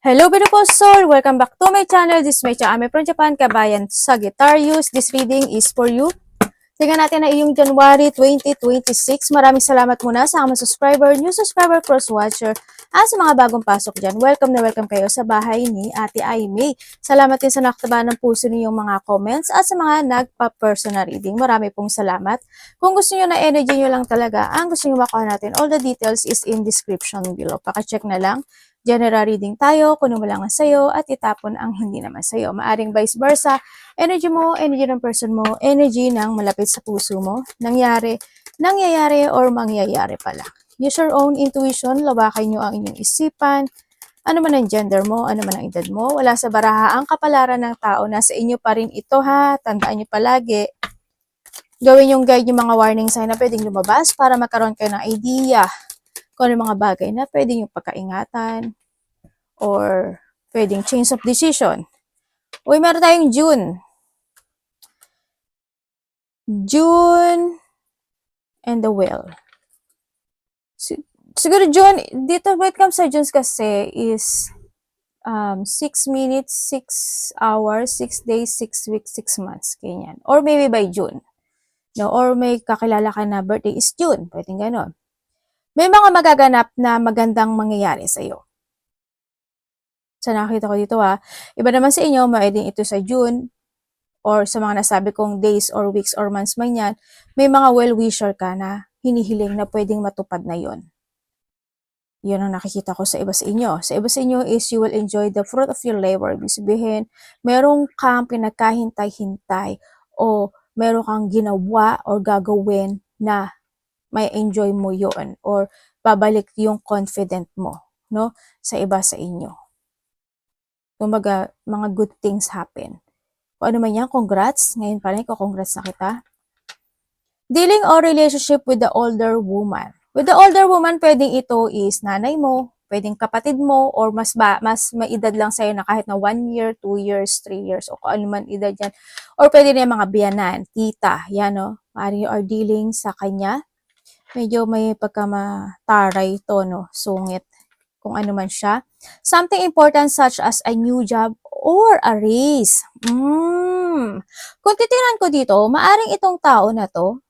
Hello beautiful soul! Welcome back to my channel. This is my channel from Japan, Kabayan Sagittarius. This reading is for you. Tingnan natin na iyong January 2026. Maraming salamat muna sa mga subscriber, new subscriber, cross-watcher, at sa mga bagong pasok dyan. Welcome na welcome kayo sa bahay ni Ate Aimee. Salamat din sa nakataba ng puso niyong mga comments at sa mga nagpa-personal reading. Marami pong salamat. Kung gusto niyo na energy niyo lang talaga, ang gusto niyo makuha natin, all the details is in description below. Paka-check na lang. General reading tayo, kuno mo lang ang sayo at itapon ang hindi naman sayo. Maaring vice versa, energy mo, energy ng person mo, energy ng malapit sa puso mo, nangyayari or mangyayari pala. Use your own intuition, lawakan nyo ang inyong isipan, ano man ang gender mo, ano man ang edad mo, wala sa baraha ang kapalaran ng tao, nasa inyo pa rin ito ha, tandaan nyo palagi. Gawin yung guide yung mga warning sign na pwedeng lumabas para magkaroon kayo ng idea kung ano mga bagay na pwedeng yung pagkaingatan or pwedeng change of decision. Uy, meron tayong June and the Wheel. Siguro June, dito when it comes sa June kasi is 6 minutes, 6 hours, 6 days, 6 weeks, 6 months. Ganyan. Or maybe by June. No? Or may kakilala ka na birthday is June. Pwedeng ganon. May mga magaganap na magandang mangyayari sa iyo. Sa nakita ko dito iba naman sa inyo, maeding ito sa June or sa mga nasabi kong days or weeks or months man yan, may mga well-wisher ka na hinihiling na pwedeng matupad na yon. Yun ang nakikita ko sa iba sa inyo. Sa iba sa inyo is you will enjoy the fruit of your labor. Ibig sabihin, meron kang pinagkahintay-hintay o meron kang ginawa or gagawin na may enjoy mo yon or babalik yung confident mo, no? Sa iba sa inyo. Kumbaga, mga good things happen. Kung ano man yan, congrats. Ngayon pa rin, congrats na kita. Dealing or relationship with the older woman. With the older woman, pwedeng ito is nanay mo, pwedeng kapatid mo, or mas may edad lang sa'yo na kahit na 1 year, 2 years, 3 years, o kung ano man edad yan. Or pwede rin mga biyanan, tita, yan o. Maaaring you are dealing sa kanya. Medyo may pagkamataray ito, no? Sungit, kung ano man siya. Something important such as a new job or a raise. Kung titingnan ko dito, maaring itong tao na to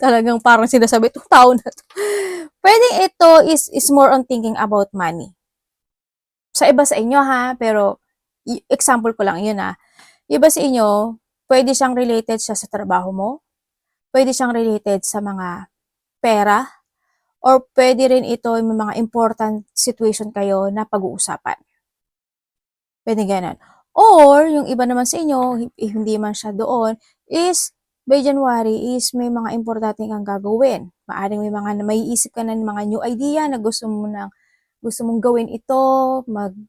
talagang parang sinasabi, itong tao na to. Pwedeng ito is more on thinking about money. Sa iba sa inyo pero example ko lang yun Iba sa inyo, pwede siyang related siya sa trabaho mo, pwede siyang related sa mga pera, or pwede rin ito yung mga important situation kayo na pag-uusapan. Pwede ganun. Or, yung iba naman sa inyo, hindi man siya doon, is by January is may mga importante kang gagawin. Maaring may mga maiisip ka na ng mga new idea na gusto mong gawin ito,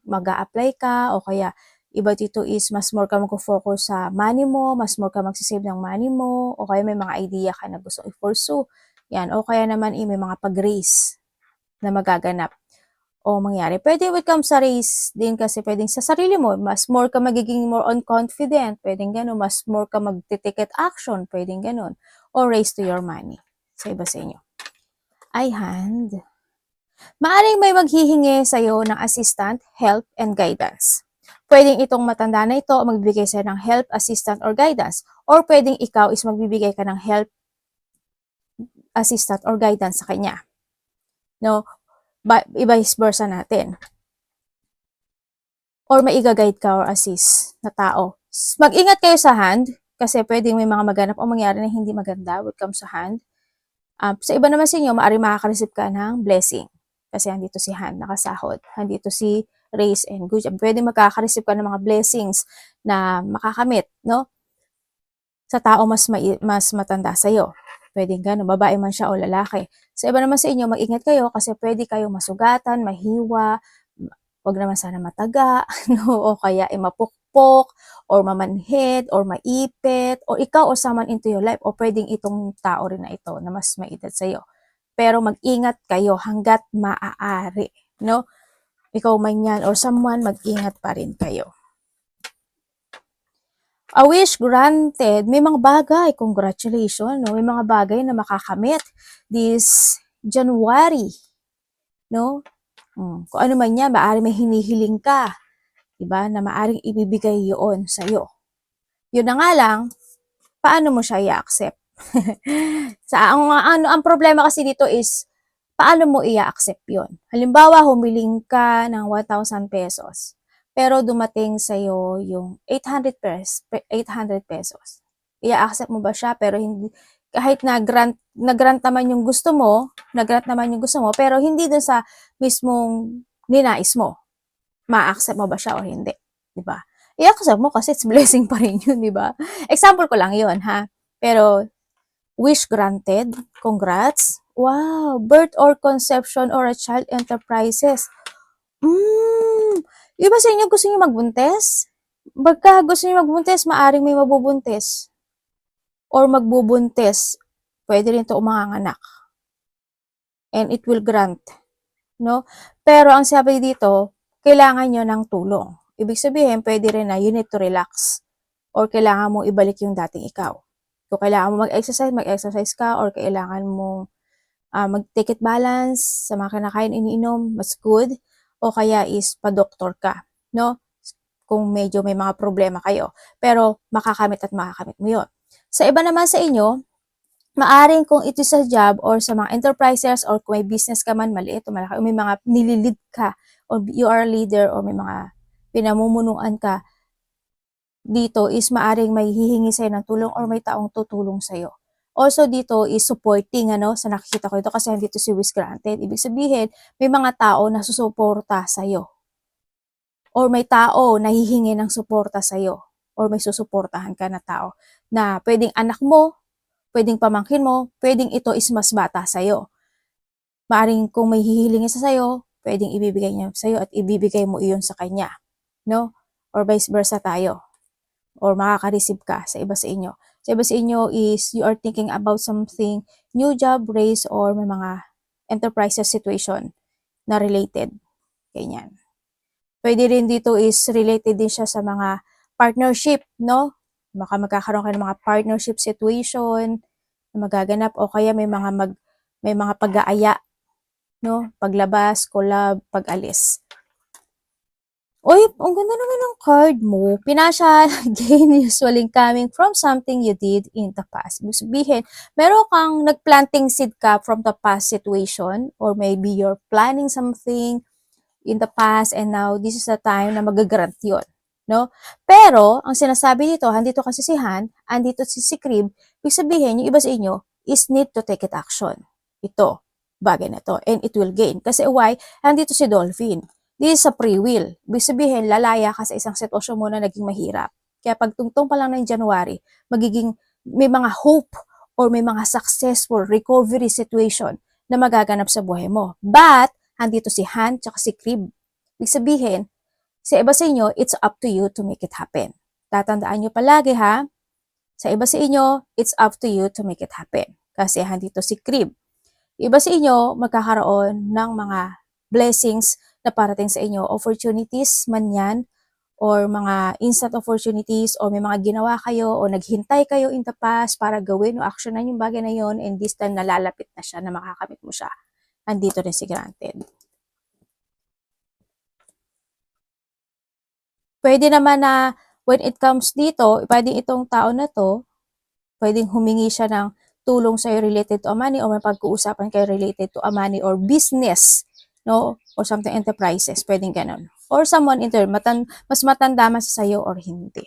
mag-a-apply ka, o kaya iba dito is mas more ka mag-focus sa money mo, mas more ka magsisave ng money mo, o kaya may mga idea ka na gusto i-pursue. Yan, o kaya naman may mga pag-raise na magaganap o mangyari. Pwede when it comes sa race din kasi pwedeng sa sarili mo, mas more ka magiging more on confident, pwedeng gano'n, mas more ka mag-ticket action, pwedeng gano'n, or race to your money, sa iba sa inyo. Ay, hand. Maaring may maghihingi sa iyo ng assistant, help, and guidance. Pwedeng itong matanda na ito magbibigay sa'yo ng help, assistant, or guidance, or pwedeng ikaw is magbibigay ka ng help, assistant, or guidance sa kanya. No? Vice versa natin. Or maiga-guide ka or assist na tao. Mag-ingat kayo sa hand kasi pwedeng may mga maganap o mangyari na hindi maganda when it comes sa hand. Sa iba naman sa inyo, maaari makaka-receive ka ng blessing. Kasi andito si hand, nakasahod. Andito si raise and good job. Pwede makaka-receive ka ng mga blessings na makakamit, no? Sa tao mas matanda sa'yo. Pwedeng gano'n, babae man siya o lalaki. Sa iba naman sa inyo, mag-ingat kayo kasi pwede kayo masugatan, mahiwa, wag naman sana mataga, no? O kaya mapukpok, or mamanhid, or maipit, or ikaw or someone into your life, o pwedeng itong tao rin na ito na mas maedad sa'yo. Pero mag-ingat kayo hanggat maaari, no? Ikaw man yan or someone, mag-ingat pa rin kayo. A wish granted, may mga bagay, congratulations, no? May mga bagay na makakamit this January, no? Kung ano man yan, maaari may hinihiling ka, diba, na maaring ibibigay yun sa'yo. Yun na nga lang, paano mo siya i-accept? Ang problema kasi dito is, paano mo i-accept yun? Halimbawa, humiling ka ng 1,000 pesos, pero dumating sa'yo yung 800 pesos. I-accept mo ba siya? Pero hindi, kahit na-grant naman yung gusto mo, pero hindi dun sa mismong ninais mo. Ma-accept mo ba siya o hindi? Diba? I-accept mo kasi it's blessing pa rin yun, diba? Example ko lang yun, ha? Pero, wish granted. Congrats. Wow. Birth or conception or a child enterprises. Iba sa inyo gusto niyo magbuntis? Pagka gusto niyo magbuntis, maaring may mabubuntis. Or magbubuntis. Pwede rin ito umanganak. And it will grant. No? Pero ang sabi dito, kailangan nyo ng tulong. Ibig sabihin, pwede rin na you need to relax. Or kailangan mong ibalik yung dating ikaw. Kung kailangan mo mag-exercise ka, or kailangan mong mag-take it balance sa mga kinakain iniinom, mas good. O kaya is pa-doktor ka. No? Kung medyo may mga problema kayo. Pero makakamit mo yun. Sa iba naman sa inyo, maaring kung ito sa job or sa mga enterprises or kung may business ka man, maliit o malaki, o may mga nililid ka or you are a leader or may mga pinamumunuan ka, dito is maaring may hihingi sa'yo ng tulong or may taong tutulong sa'yo. Also dito is supporting, sa nakikita ko ito kasi dito si wish granted. Ibig sabihin, may mga tao na susuporta sa'yo. Or may tao na hihingi ng suporta sa'yo. Or may susuportahan ka na tao na pwedeng anak mo, pwedeng pamangkin mo, pwedeng ito is mas bata sa'yo. Maaring kung may hihilingin sa sa'yo, pwedeng ibibigay niya sa'yo at ibibigay mo iyon sa kanya. No? Or vice versa tayo. Or makaka-receive ka sa iba sa inyo. Sa iba sa inyo is you are thinking about something, new job, raise, or may mga enterprises situation na related. Ganyan. Pwede rin dito is related din siya sa mga partnership, no? Baka magkakaroon kayo ng mga partnership situation na magaganap o kaya may mga pag-aaya, no? Paglabas, collab, pag-alis. Uy, ang ganda naman ng card mo. Pinasya, gain usually coming from something you did in the past. Ibig sabihin, meron kang nagplanting seed ka from the past situation or maybe you're planning something in the past and now this is the time na magagrant yun. No? Pero, ang sinasabi dito, andito kasi si Han, andito si Crib, ibig sabihin, yung iba sa inyo is need to take it action. Ito, bagay na to. And it will gain. Kasi why? Andito si Dolphin. This is a free will. Ibig sabihin, lalaya ka sa isang sitwasyon mo na naging mahirap. Kaya pagtungtong pa lang ng January, may mga hope or may mga successful recovery situation na magaganap sa buhay mo. But, andito si Han tsaka si Crib. Ibig sabihin, sa iba sa inyo, it's up to you to make it happen. Tatandaan nyo palagi ha, sa iba sa inyo, it's up to you to make it happen. Kasi andito si Crib. Iba sa inyo, magkakaroon ng mga blessings na parating sa inyo. Opportunities man yan, or mga instant opportunities, o may mga ginawa kayo, o naghintay kayo in the past para gawin o actionan yung bagay na yon, and this time nalalapit na siya, na makakamit mo siya. Andito rin si granted. Pwede naman na when it comes dito, pwedeng itong tao na to, pwedeng humingi siya ng tulong sa'yo related to a money or may pag-uusapan kayo related to a money or business, no? Or something enterprises, pwedeng ganun. Or someone mas matanda man sa sa'yo or hindi.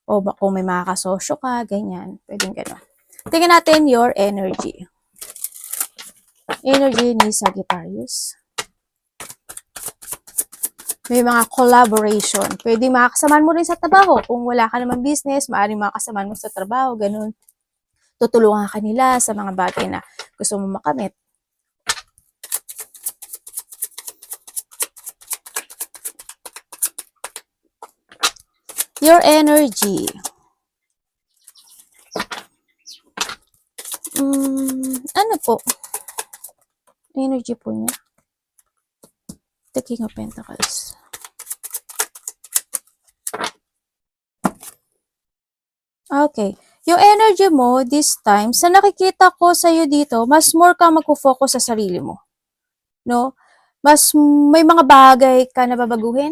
O kung may mga kasosyo ka, ganyan, pwedeng ganun. Tingnan natin your energy. Energy ni Sagittarius. May mga collaboration. Pwede makakasamaan mo rin sa trabaho. Kung wala ka naman business, maaaring makakasamaan mo sa trabaho, ganun. Tutulungan ka nila sa mga bagay na gusto mo makamit. Your energy. Ano po? Energy po niya. The King of Pentacles. Okay. Yung energy mo this time, sa nakikita ko sa iyo dito, mas more ka magfo-focus sa sarili mo. No? Mas may mga bagay ka na babaguhin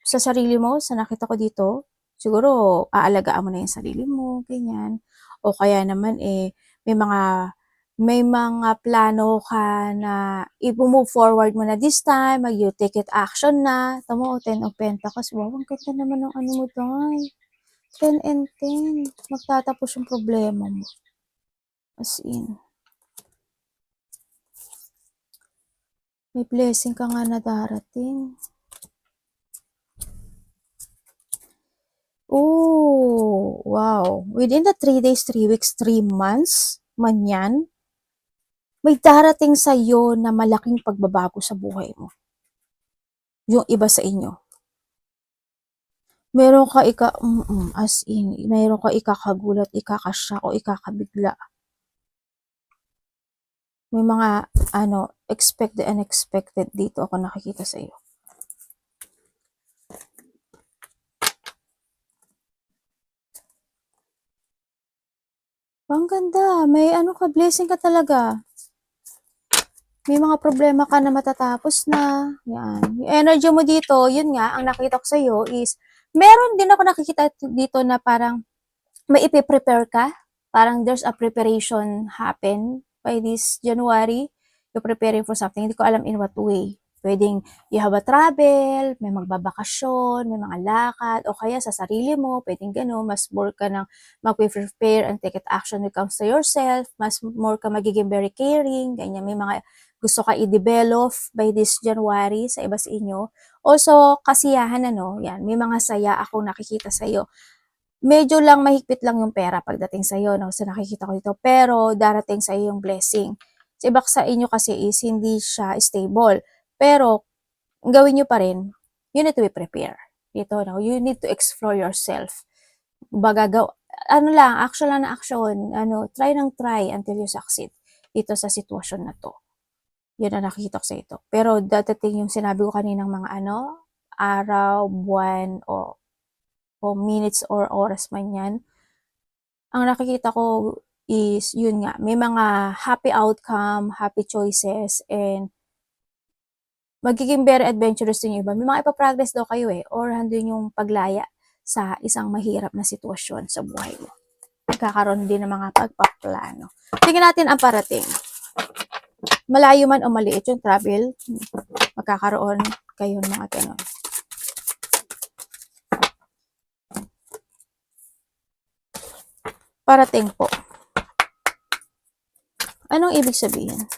sa sarili mo, sa nakita ko dito. Siguro, aalagaan mo na yung sarili mo, ganyan. O kaya naman, may mga plano ka na i-move forward mo na this time, you take it action na. Tamo, 10 of Pentacles. Wow, ang ganda naman ng ano mo doon. 10 and 10. Magtatapos yung problema mo. As in. May blessing ka nga na darating. Oh, wow. Within the 3 days, 3 weeks, 3 months, man yan, may darating sa'yo na malaking pagbabago sa buhay mo. Yung iba sa inyo. Meron ka as in, meron ka ikakagulat, ikakashock, o ikakabigla. May mga, expected, unexpected dito ako nakikita sa'yo. Ang ganda. May blessing ka talaga. May mga problema ka na matatapos na. Yan. Yung energy mo dito, yun nga, ang nakita ko sa'yo is, meron din ako nakikita dito na parang may ipiprepare ka. Parang there's a preparation happen by this January. You're preparing for something. Hindi ko alam in what way. Pwedeng you have a travel, may magbabakasyon, may mga lakad, o kaya sa sarili mo, pwedeng gano'n, mas more ka ng mag-prepare and take it action when it comes to yourself, mas more ka magiging very caring, ganyan, may mga gusto ka i-develop by this January sa iba sa inyo. Also, kasiyahan yan, may mga saya akong nakikita sa'yo. Medyo lang mahigpit lang yung pera pagdating sa'yo, no? So, nakikita ko dito. Pero, darating sa'yo yung blessing. Sa iba sa inyo kasi is, hindi siya stable. Pero, gawin nyo pa rin, you need to be prepared. Ito, no? You need to explore yourself. Baga, action lang na action. Try ng try until you succeed. Dito sa sitwasyon na to. Yun ang nakikita ko sa ito. Pero, dadating yung sinabi ko kaninang mga araw, buwan, o minutes or oras man yan. Ang nakikita ko is, yun nga, may mga happy outcome, happy choices, and magiging very adventurous din yung iba. May mga ipaprogress daw kayo or handun yung paglaya sa isang mahirap na sitwasyon sa buhay mo. Magkakaroon din ng mga pagpaplano. Tingnan natin ang parating. Malayo man o maliit yung travel, magkakaroon kayo ng mga ganun. Parating po. Anong ibig sabihin?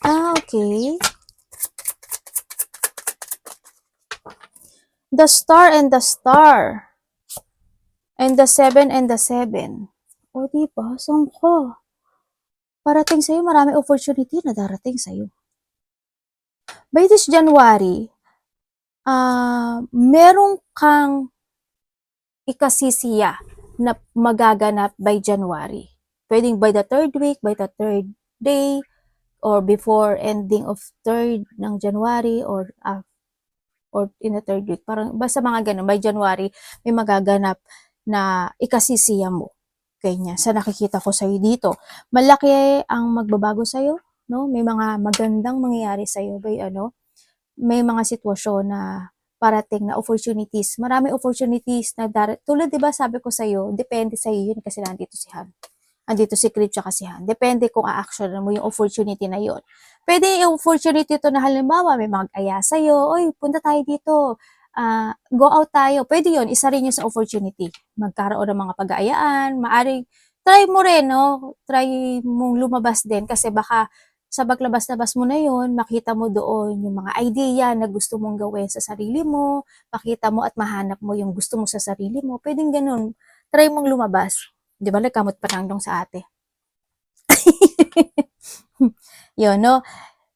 Okay. The star and the star. And the 7 and the 7. O, diba? Saan ka? Parating sa'yo, marami opportunity na darating sa'yo. By this January, meron kang ikasisiya na magaganap by January. Pwedeng by the 3rd week, by the 3rd day, or before ending of 3rd ng January, or in the 3rd week. Parang basta mga ganun, by January, may magaganap na ikasisiya mo. Kanya, sa nakikita ko sa'yo dito. Malaki ang magbabago sa'yo, no? May mga magandang mangyayari sa'yo by may mga sitwasyon na parating na opportunities. Marami opportunities na tulad 'di ba sabi ko sa'yo, depende sa'yo yun kasi nandito si Han. Andito si Crip tsaka si Han. Depende kung a-action mo yung opportunity na yun. Pwede yung opportunity to na halimbawa may mag-aya sa'yo, oy, punta tayo dito, go out tayo. Pwede yun, isa rin yun sa opportunity. Magkaroon ng mga pag-aayaan, maaring try mo rin, no? Try mong lumabas din kasi baka sa paglabas-labas mo na yun, makita mo doon yung mga idea na gusto mong gawin sa sarili mo, makita mo at mahanap mo yung gusto mo sa sarili mo. Pwedeng ganun. Try mong lumabas. Di ba, nagkamot pa lang sa ate. Yun, no?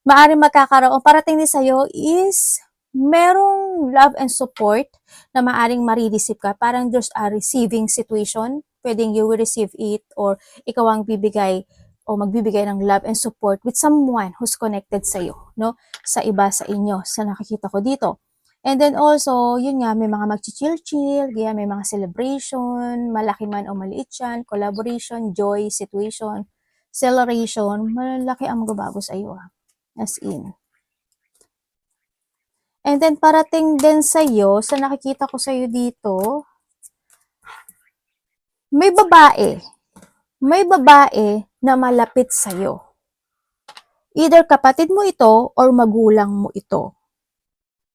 Maaring magkakaroon, parating din sa'yo is, merong love and support na maaring marireceive ka. Parang there's a receiving situation. Pwedeng you will receive it or ikaw ang bibigay o magbibigay ng love and support with someone who's connected sa'yo, no? Sa iba sa inyo, sa nakikita ko dito. And then also, yun nga, may mga mag-chill-chill, may mga celebration, malaki man o maliit yan, collaboration, joy, situation. acceleration, malaki ang magbabago sa iyo. As in. And then, parating din sa iyo, sa nakikita ko sa iyo dito, may babae. May babae na malapit sa iyo. Either kapatid mo ito or magulang mo ito.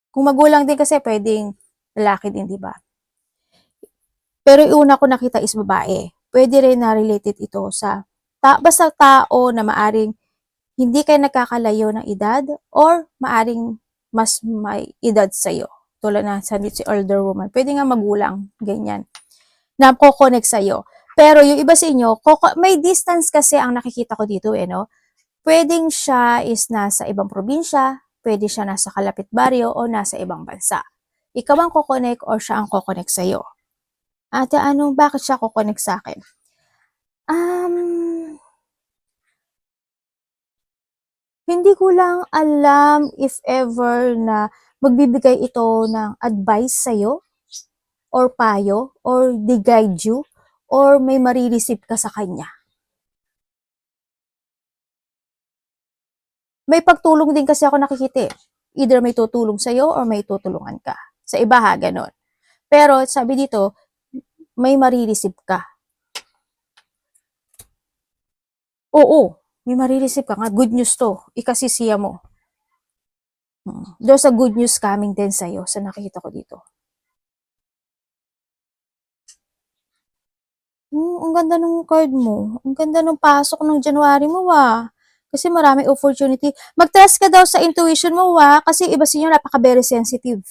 Kung magulang din kasi, pwedeng lalaki din, di ba? Pero yung una ko nakita is babae. Pwede rin na related ito sa basta tao na maaring hindi kayo nagkakalayo ng edad or maaring mas may edad sa'yo. Tulad na sa si elder woman. Pwede nga magulang, ganyan. Na ko-connect sa'yo. Pero yung iba sa inyo, may distance kasi ang nakikita ko dito no? Pwedeng siya is nasa ibang probinsya, pwede siya nasa kalapit baryo o nasa ibang bansa. Ikaw ang ko-connect or siya ang ko-connect sa'yo. Ate, bakit siya ko-connect sa akin? Hindi ko lang alam if ever na magbibigay ito ng advice sa'yo, or payo, or they guide you, or may marireceive ka sa kanya. May pagtulong din kasi ako nakikita. Either may tutulong sa'yo or may tutulungan ka. Sa iba ha, ganon. Pero sabi dito, may marireceive ka. Oo, may marireceive ka nga. Good news to. Ikasisiya mo. There's a good news coming din sa'yo sa nakikita ko dito. Ang ganda ng card mo. Ang ganda ng pasok ng January mo Kasi maraming opportunity. Mag-trust ka daw sa intuition mo kasi iba sa inyo napaka-very sensitive.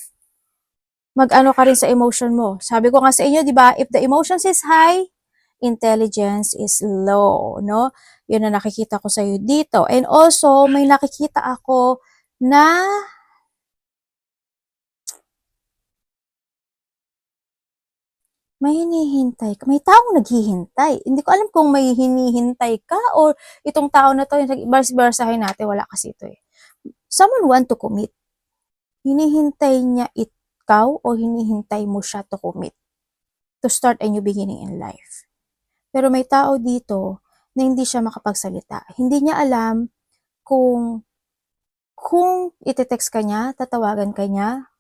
Mag-ano ka rin sa emotion mo. Sabi ko nga sa inyo, di ba, if the emotions is high, intelligence is low, no? Yun na nakikita ko sa iyo dito. And also, may nakikita ako na may hinihintay ka. May taong naghihintay. Hindi ko alam kung may hinihintay ka or itong tao na to, bars-barsahin natin, wala kasi ito Someone want to commit. Hinihintay niya ikaw o hinihintay mo siya to commit. To start a new beginning in life. Pero may tao dito na hindi siya makapagsalita. Hindi niya alam kung ite-text ka niya, tatawagan ka niya,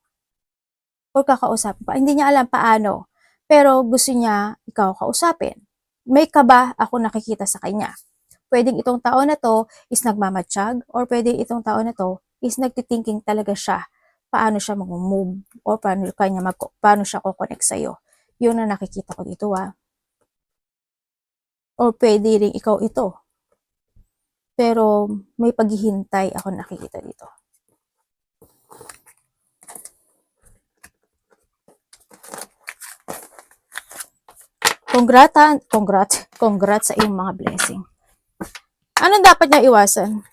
or kakausapin pa. Hindi niya alam paano. Pero gusto niya ikaw kausapin. May kaba ako nakikita sa kanya. Pwedeng itong tao na to is nagmamatsyag or pwedeng itong tao na to is nagtithinking talaga siya paano siya mag-move or paano siya ko-connect sa'yo. Yun na nakikita ko dito Or pwede rin ikaw ito. Pero may paghihintay ako nakikita dito. Congrats sa iyong mga blessing. Anong dapat niya iwasan?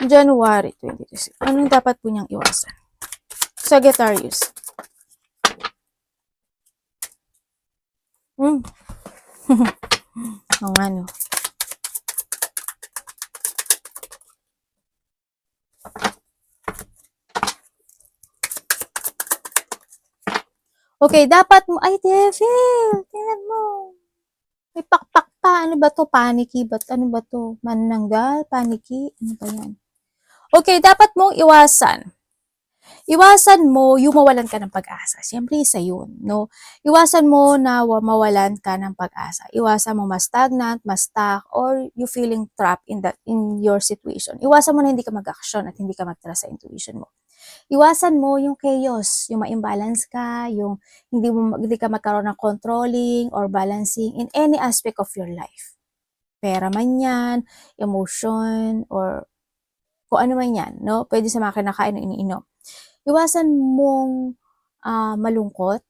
January 2026. Anong dapat po niyang iwasan? Sagittarius. Ang ano. Okay, dapat mo, ay, Devil, tingnan mo. May pakpak pa. Ano ba to? Panicky? Ano ba to? Manananggal? Panicky? Ano ba yan? Okay, dapat mong iwasan. Iwasan mo yung mawalan ka ng pag-asa. Siyempre, isa yun, no? Iwasan mo na mawalan ka ng pag-asa. Iwasan mo ma-stagnant, ma-stuck, or you feeling trapped in your situation. Iwasan mo na hindi ka mag-action at hindi ka mag-trust sa intuition mo. Iwasan mo yung chaos, yung ma-imbalance ka, yung hindi ka magkaroon ng controlling or balancing in any aspect of your life. Pera man yan, emotion, or kung ano man yan, no? Pwede sa mga kinakain o iniinom. Iwasan mong malungkot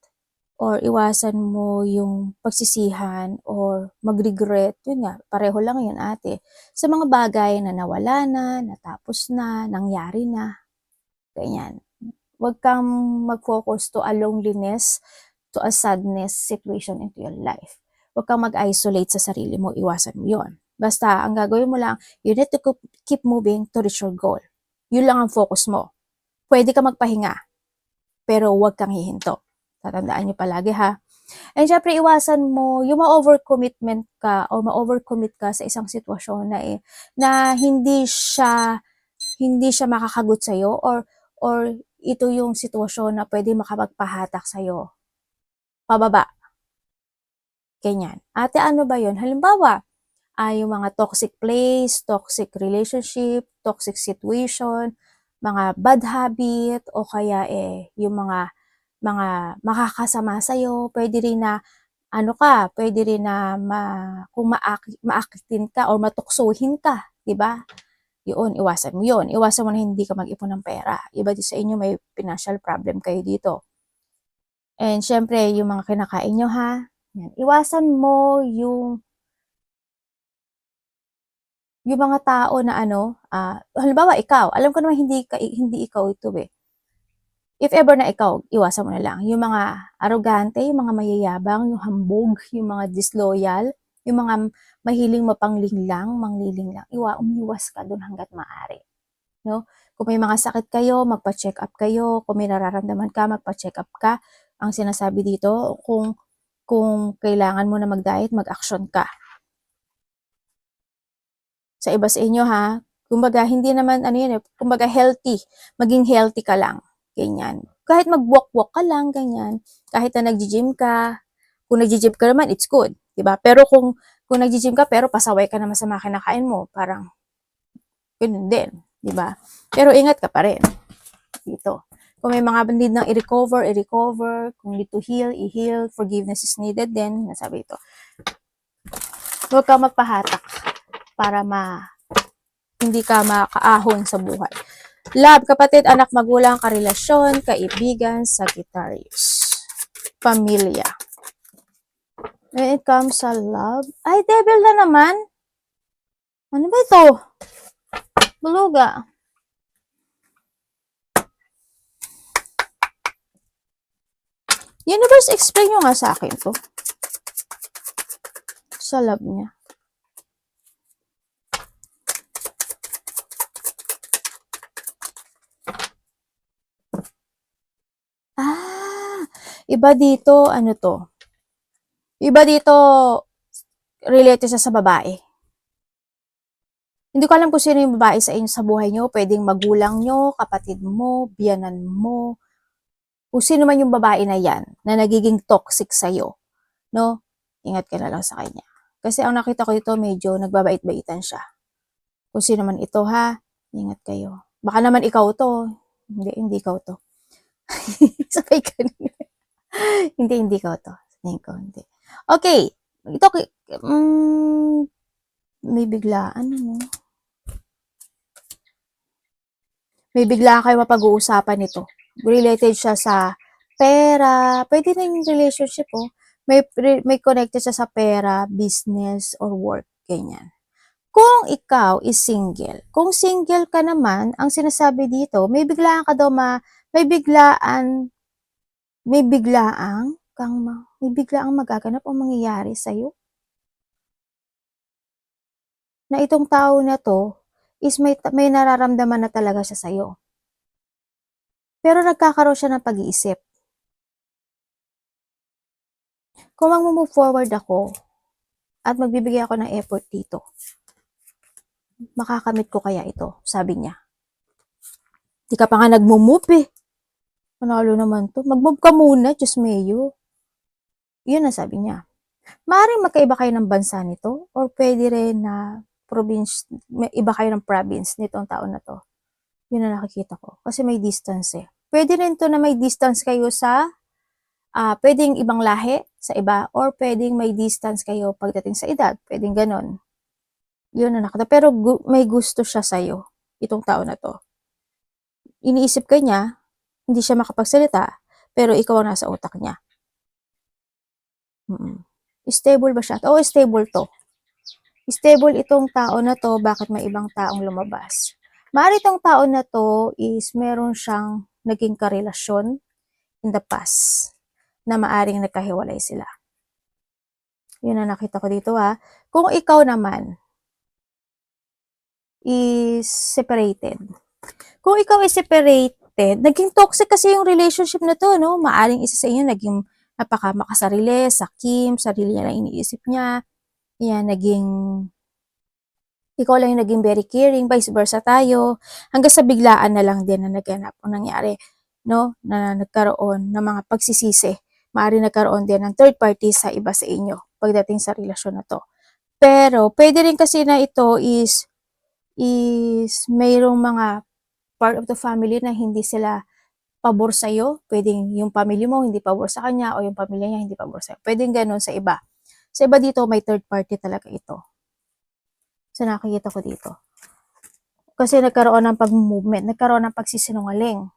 or iwasan mo yung pagsisihan or mag-regret. Yun nga, pareho lang yun ate. Sa mga bagay na nawala na, natapos na, nangyari na. Ganyan. Huwag kang mag-focus to a loneliness, to a sadness situation into your life. Huwag kang mag-isolate sa sarili mo, iwasan mo yon. Basta, ang gagawin mo lang, you need to keep moving to reach your goal. Yun lang ang focus mo. Pwede ka magpahinga, pero huwag kang hihinto. Tatandaan nyo palagi And syempre iwasan mo yung ma-overcommitment ka o ma-overcommit ka sa isang sitwasyon na hindi siya makakagot sa or ito yung sitwasyon na pwede makapagpahatak sa iyo pababa, ganyan. Ate, ano ba yun? Halimbawa, yung mga toxic place, toxic relationship, toxic situation, mga bad habit, o kaya yung mga makakasama sa'yo, pwede rin na pwede rin na kung maakitin ka or matuksuhin ka, 'di ba? Yun, iwasan mo yun. Iwasan mo na hindi ka mag-ipon ng pera. Iba din sa inyo may financial problem kayo dito. And syempre, yung mga kinakain nyo ha, yan. Iwasan mo yung mga tao na halimbawa ikaw, alam ko naman hindi ikaw ito eh. If ever na ikaw, iwasan mo na lang. Yung mga arrogante, yung mga mayayabang, yung hambog, yung mga disloyal, yung mga mahiling mangliling lang, umiwas ka dun hanggat maaari. No? Kung may mga sakit kayo, magpa-check up kayo. Kung may nararamdaman ka, magpa-check up ka. Ang sinasabi dito, kung kailangan mo na mag-diet, mag-action ka. Sa iba sa inyo ha, kumbaga hindi naman kumbaga healthy, maging healthy ka lang, ganyan. Kahit mag-walk-walk ka lang, ganyan. Kahit na nag-gym ka, kung nag-gym ka naman, it's good, 'di ba? Pero kung nag-gym ka pero pasaway ka naman sa mga kinakain mo, parang ganun din, 'di ba? Pero ingat ka pa rin dito. Kung may mga need nang i-recover, kung need to heal, i-heal, forgiveness is needed din, nasabi ito. Huwag ka magpahatak para hindi ka makaahon sa buhay. Love, kapatid, anak, magulang, karelasyon, kaibigan, Sagittarius. Pamilya. When it comes sa love, ay, devil na naman. Ano ba ito? Buluga. Universe, explain nyo nga sa akin to. Sa love niya. Iba dito, Iba dito, related sa babae. Hindi ko alam kung sino yung babae sa inyo sa buhay nyo. Pwedeng magulang nyo, kapatid mo, biyanan mo. Kung sino man yung babae na yan, na nagiging toxic sa'yo. No? Ingat ka na lang sa kanya. Kasi ang nakita ko dito, medyo nagbabait-baitan siya. Kung sino man ito ha, ingat kayo. Baka naman ikaw to. Hindi ikaw to. Sabay ka hindi ikaw to. Sabihin ko, hindi. Okay. Ito, may biglaan, May biglaan kayo mapag-uusapan nito. Related siya sa pera. Pwede na yung relationship, May connected siya sa pera, business, or work. Ganyan. Kung ikaw is single, kung single ka naman, ang sinasabi dito, may biglaan magaganap o mangyayari sa'yo. Na itong tao na to is may nararamdaman na talaga siya sa'yo. Pero nagkakaroon siya ng pag-iisip. Kung mag-move forward ako at magbibigay ako ng effort dito, makakamit ko kaya ito, sabi niya. Di ka pa nga nag-move eh. Panalo naman to. Mag-move ka muna, Diyos mayo. Yun ang sabi niya. Maaaring magkaiba kayo ng bansa nito or pwede rin na iba kayo ng province nitong taon na to. Yun ang nakikita ko. Kasi may distance eh. Pwede rin to na may distance kayo sa pwedeng ibang lahi sa iba or pwedeng may distance kayo pagdating sa edad. Pwedeng ganon. Yun ang nakita. Pero may gusto siya sa'yo itong taon na to. Iniisip ka niya, hindi siya makapagsalita, pero ikaw ang nasa utak niya. Stable ba siya? Oo, stable to. Stable itong tao na to, bakit may ibang taong lumabas? Maaari itong tao na to is meron siyang naging karelasyon in the past na maaring nagkahiwalay sila. Yun ang nakita ko dito ha. Kung ikaw naman is separated. Kung ikaw is separated, naging toxic kasi yung relationship na to, no? Maaring isa sa inyo naging napaka makasarili, sakim, sarili niya lang iniisip niya. Yan, ikaw lang yung naging very caring, vice versa tayo. Hanggang sa biglaan na lang din na naganap o nangyari, no? Na nagkaroon ng mga pagsisisi. Maaari nagkaroon din ng third party sa iba sa inyo pagdating sa relasyon na to. Pero, pwede rin kasi na ito is mayroong mga part of the family na hindi sila pabor sa'yo. Pwedeng yung pamilya mo hindi pabor sa kanya o yung pamilya niya hindi pabor sa'yo. Pwedeng ganun sa iba. Sa iba dito, may third party talaga ito. So, nakikita ko dito. Kasi nagkaroon ng pag-movement, nagkaroon ng pagsisinungaling.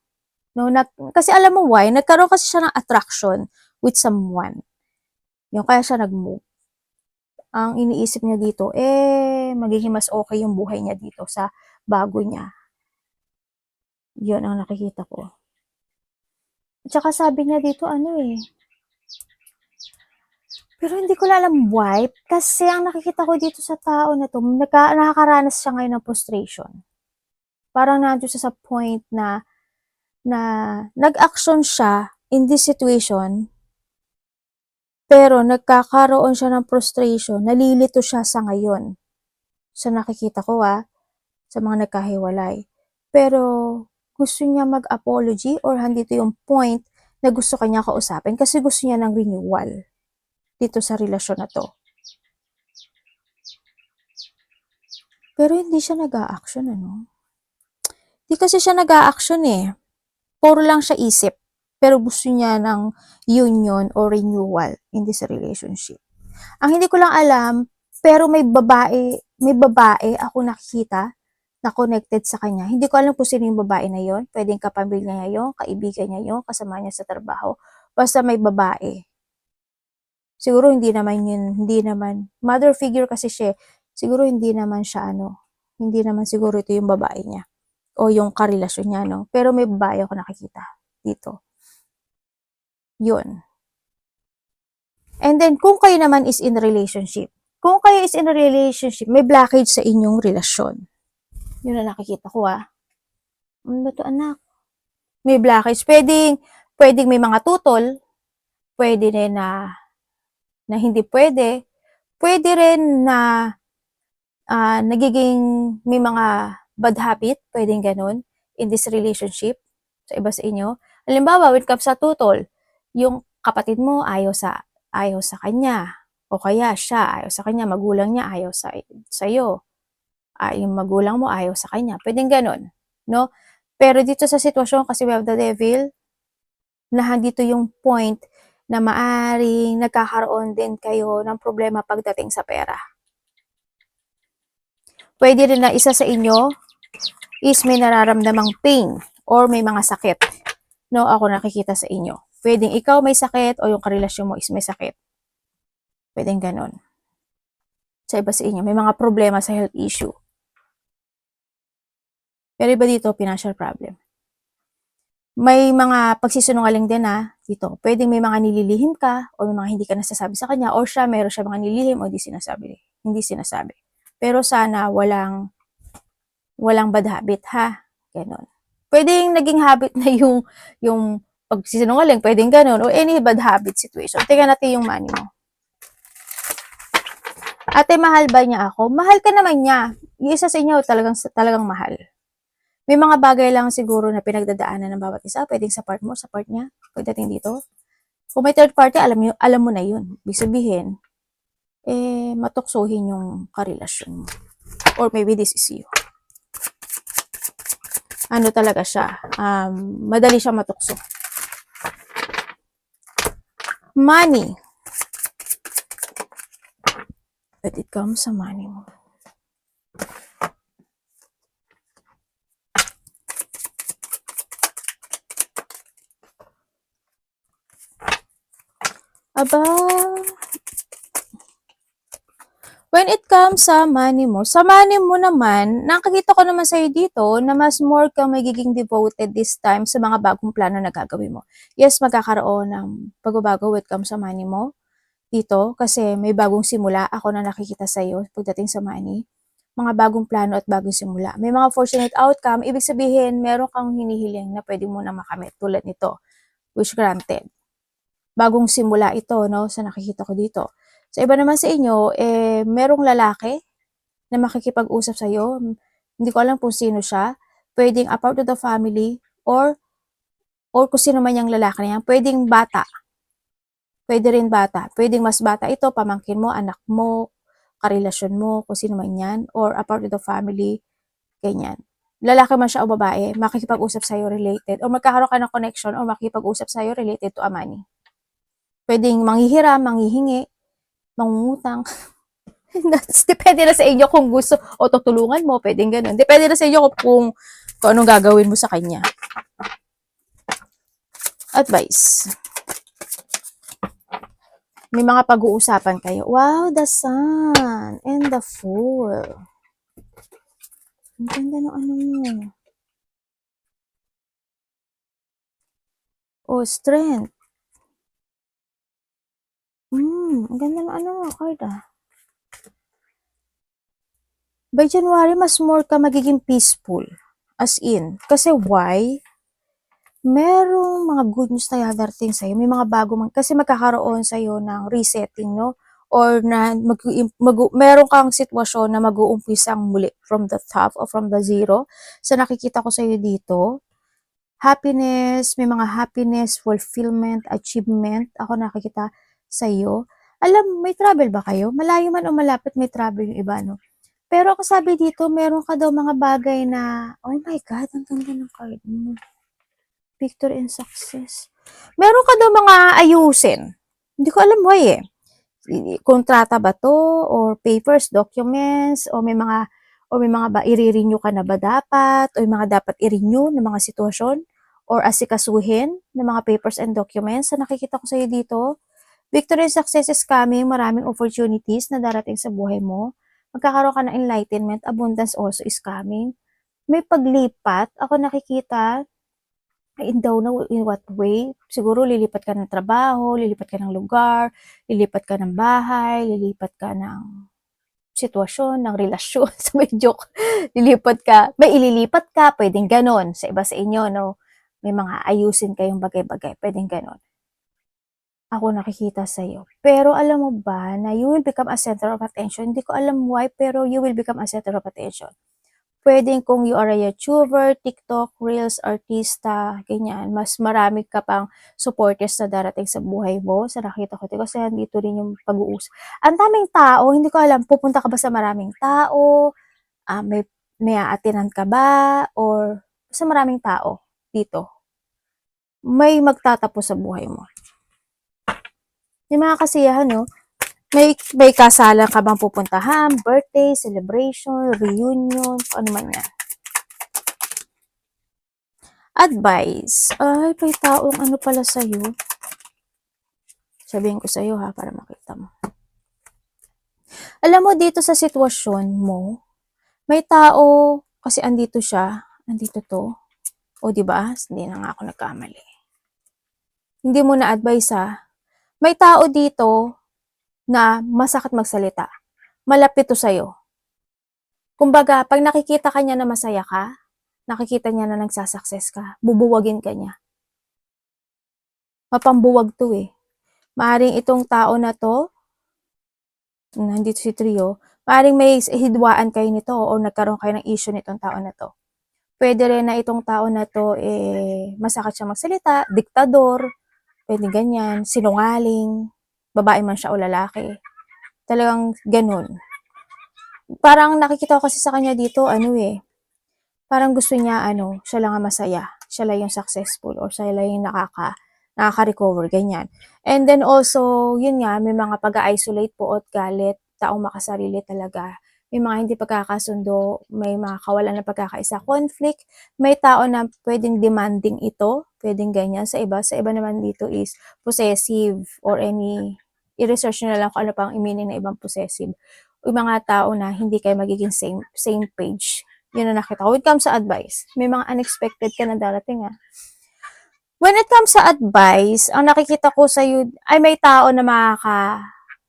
No, kasi alam mo why? Nagkaroon kasi siya ng attraction with someone. Yung kaya siya nag-move. Ang iniisip niya dito, magiging mas okay yung buhay niya dito sa bago niya. Yun ang nakikita ko. Tsaka sabi niya dito, pero hindi ko alam why. Kasi ang nakikita ko dito sa tao na to, nakakaranas siya ngayon ng frustration. Parang nandun siya sa point na nag-action siya in this situation, pero nagkakaroon siya ng frustration, nalilito siya sa ngayon. Sa nakikita ko sa mga nagkahiwalay. Pero gusto niya mag-apology or handito yung point na gusto kanya kausapin kasi gusto niya ng renewal dito sa relasyon na to. Pero hindi siya nag-a-action, Hindi kasi siya nag-a-action Puro lang siya isip. Pero gusto niya ng union or renewal in this relationship. Ang hindi ko lang alam, pero may babae ako nakikita na connected sa kanya. Hindi ko alam kung sino yung babae na yon. Pwedeng kapamilya niya yon, kaibigan niya yon, kasama niya sa trabaho. Basta may babae. Siguro hindi naman, mother figure kasi siya. Siguro hindi naman siya hindi naman siguro ito yung babae niya o yung karelasyon niya, Pero may babae ako nakikita dito. Yun. And then, kung kayo naman is in a relationship, may blockage sa inyong relasyon. Yun na nakikita ko, Ano ba to, anak? May blockage. Pwedeng may mga tutol. Pwede rin na hindi pwede. Pwede rin na nagiging may mga bad habit. Pwedeng ganun in this relationship sa iba sa inyo. Halimbawa, when it comes sa tutol, yung kapatid mo ayaw sa kanya. O kaya siya ayaw sa kanya, magulang niya ayaw sa'yo. Yung magulang mo ayaw sa kanya. Pwedeng ganun, no? Pero dito sa sitwasyon, kasi we have the devil, na dito yung point na maaring nagkakaroon din kayo ng problema pagdating sa pera. Pwede rin na isa sa inyo is may nararamdamang pain or may mga sakit. No, ako nakikita sa inyo. Pwedeng ikaw may sakit o yung karelasyon mo is may sakit. Pwedeng ganun. Sa iba sa inyo, may mga problema sa health issue. Pero iba dito, financial problem. May mga pagsisinungaling din dito. Pwedeng may mga nililihim ka o may mga hindi ka nasasabi sa kanya or meron siya mga nililihim o hindi sinasabi. Pero sana walang bad habit Ganon. Pwedeng naging habit na yung pagsisinungaling, pwedeng ganon or any bad habit situation. Tingnan natin yung money mo. Ate, mahal ba niya ako? Mahal ka naman niya. Yung isa sa inyo talagang mahal. May mga bagay lang siguro na pinagdadaanan ng bawat isa. Pwedeng sa part mo, sa part niya. Pagdating dito. Kung may third party, alam mo na yun. Ibig sabihin, matuksohin yung karelasyon mo. Or maybe this is you. Ano talaga siya? Madali siya matukso. Money. But it comes sa money mo. Aba, when it comes sa money mo naman, nakikita ko naman sa'yo dito na mas more ka magiging devoted this time sa mga bagong plano na gagawin mo. Yes, magkakaroon ng pagbabago when it comes sa money mo dito kasi may bagong simula ako na nakikita sa'yo pagdating sa money. Mga bagong plano at bagong simula. May mga fortunate outcome, ibig sabihin meron kang hinihiling na pwede mo na makamit tulad nito, wish granted. bagong simula ito, no, sa nakikita ko dito. Sa iba naman sa inyo, merong lalaki na makikipag-usap sa'yo. Hindi ko alam kung sino siya. Pwedeng a part of the family or kung sino man yung lalaki na yan. Pwedeng bata. Pwede rin bata. Pwedeng mas bata ito, pamangkin mo, anak mo, karelasyon mo, kung sino man yan. Or a part of the family, ganyan. Lalaki man siya o babae, makikipag-usap sa'yo related. O magkakaroon ka ng connection o makikipag-usap sa'yo related to a money. Pwedeng manghihiram, manghihingi, mangungutang. Depende na sa inyo kung gusto o tutulungan mo, pwedeng ganun. Depende na sa inyo kung anong gagawin mo sa kanya. Advice. May mga pag-uusapan kayo. Wow, the sun and the fool. Ang ganda ng ano mo. Oh, strength. Ang ganda ng ano, card ah. By January, mas more ka magiging peaceful. As in. Kasi why? Merong mga good news na dadating sa'yo. May mga bago kasi magkakaroon sa'yo ng resetting, no? Or na meron kang sitwasyon na mag-uumpisang muli from the top or from the zero. So nakikita ko sa'yo dito, happiness, may mga happiness, fulfillment, achievement. Ako nakikita sa'yo. Alam, may travel ba kayo? Malayo man o malapit, may travel yung iba, no? Pero ako sabi dito, meron ka daw mga bagay na, oh my God, ang ganda ng card mo. Victory and success. Meron ka daw mga ayusin. Hindi ko alam why eh. Kontrata ba to? Or papers, documents? O may mga ba, i-renew ka na ba dapat? O may mga dapat i-renew na mga sitwasyon? Or asikasuhin na mga papers and documents? Sa nakikita ko sa'yo dito, victory and success is coming. Maraming opportunities na darating sa buhay mo. Magkakaroon ka ng enlightenment. Abundance also is coming. May paglipat. Ako nakikita, in what way? Siguro lilipat ka ng trabaho, lilipat ka ng lugar, lilipat ka ng bahay, lilipat ka ng sitwasyon, ng relasyon. So, may joke. Lilipat ka, may ililipat ka, pwedeng ganon. Sa iba sa inyo, no? May mga ayusin kayong bagay-bagay, pwedeng ganon. Ako nakikita sa'yo. Pero alam mo ba na you will become a center of attention? Hindi ko alam why, pero you will become a center of attention. Pwedeng kung you are a YouTuber, TikTok, Reels, artista, ganyan, mas marami ka pang supporters na darating sa buhay mo. Sa nakita ko, kasi dito rin yung pag-uusap. Ang daming tao, hindi ko alam, pupunta ka ba sa maraming tao? May aatinan ka ba? Or sa maraming tao dito? May magtatapos sa buhay mo. Yung mga kasiyahan, no? May kasalan ka bang pupuntahan? Birthday, celebration, reunion, ano man yan. Advice. Ay, may taong ano pala sa'yo. Sabihin ko sa'yo ha, para makita mo. Alam mo, dito sa sitwasyon mo, may tao, kasi andito siya, andito to. O, diba? Hindi na nga ako nagkamali. Hindi mo na-advise ha. May tao dito na masakit magsalita. Malapit to sa'yo. Kumbaga, pag nakikita ka niya na masaya ka, nakikita niya na nagsasucess ka, bubuwagin ka niya. Mapambuwag to eh. Maaring itong tao na to, nandito si Trio, maaring may hidwaan kayo nito o nagkaroon kayo ng issue nitong tao na to. Pwede rin na itong tao na to, masakit siya magsalita, diktador, pwede ganyan, sinungaling, babae man siya o lalaki. Talagang ganun. Parang nakikita ko kasi sa kanya dito, parang gusto niya, siya lang ang masaya. Siya lang yung successful or siya lang yung nakaka-recover, ganyan. And then also, yun nga, may mga pag-isolate po at galit, taong makasarili talaga. May mga hindi pagkakasundo, may mga kawalan ng pagkakaisa, conflict. May tao na pwedeng demanding ito, pwedeng ganyan. Sa iba naman dito is possessive or i-research nyo na lang kung ano pang meaning na ibang possessive. Yung mga tao na hindi kayo magiging same page. Yun na nakita ko. When it comes sa advice, may mga unexpected ka na darating When it comes sa advice, ang nakikita ko sa iyo ay may tao na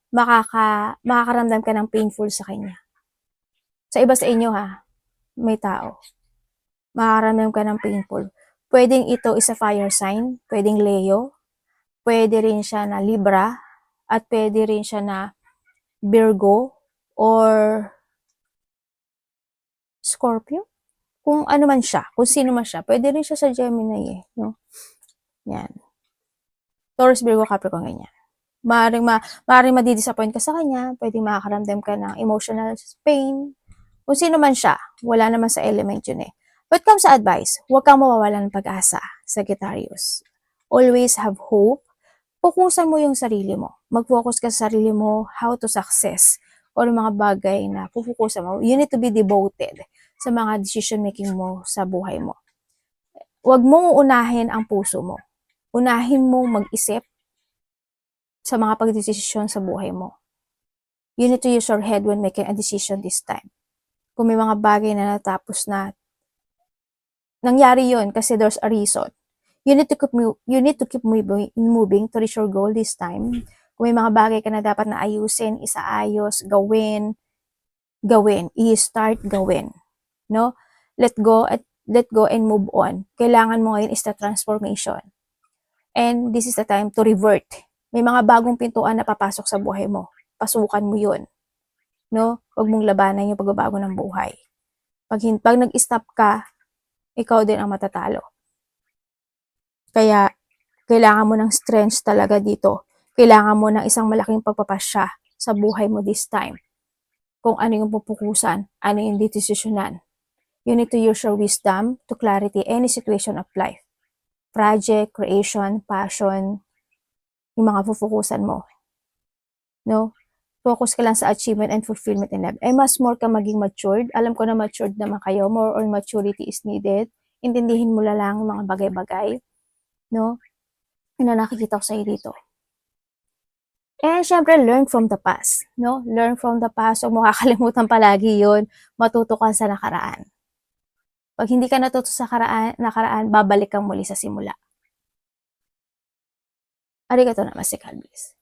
makakaramdam ka ng painful sa kanya. Sa iba sa inyo may tao. Makakaramdam ka ng painful. Pwedeng ito is a fire sign, pwedeng Leo, pwede rin siya na Libra, at pwede rin siya na Virgo or Scorpio. Kung ano man siya, kung sino man siya. Pwede rin siya sa Gemini eh, no? Yan. Taurus, Virgo, Capricorn, ganyan. Maaaring madi-disappoint ka sa kanya, pwedeng makakaramdam ka ng emotional pain. Kung sino man siya, wala naman sa element yun eh. But comes sa advice, huwag kang mawawalan ng pag-asa, Sagittarius. Always have hope. Fokusan mo yung sarili mo. Mag-focus ka sa sarili mo, how to success, or mga bagay na pupukusan mo. You need to be devoted sa mga decision making mo sa buhay mo. Huwag mong unahin ang puso mo. Unahin mo mag-isip sa mga pagdesisyon sa buhay mo. You need to use your head when making a decision this time. Kung may mga bagay na natapos na, nangyari yun kasi there's a reason. You need to keep moving to reach your goal this time. Kung may mga bagay ka na dapat na ayusin, isaayos, gawin, i-start gawin. No? Let go and move on. Kailangan mo ngayon is the transformation. And this is the time to revert. May mga bagong pintuan na papasok sa buhay mo. Pasukan mo yun. No? Huwag mong labanan yung pagbabago ng buhay. Pag nag-stop ka, ikaw din ang matatalo. Kaya, kailangan mo ng strength talaga dito. Kailangan mo ng isang malaking pagpapasya sa buhay mo this time. Kung ano yung pupukusan, ano yung desisyonan. You need to use your wisdom to clarity any situation of life. Project, creation, passion, yung mga pupukusan mo. No? Focus ka lang sa achievement and fulfillment in life. Mas more ka maging matured. Alam ko na matured naman kayo. More on maturity is needed. Intindihin mo lang yung mga bagay-bagay. No? Yun na nakikita ko sa'yo dito. And syempre, learn from the past. No? Learn from the past. Huwag mo kakalimutan palagi yun. Matuto ka sa nakaraan. Pag hindi ka natuto sa nakaraan, babalik kang muli sa simula. Arigato namaste, God bless.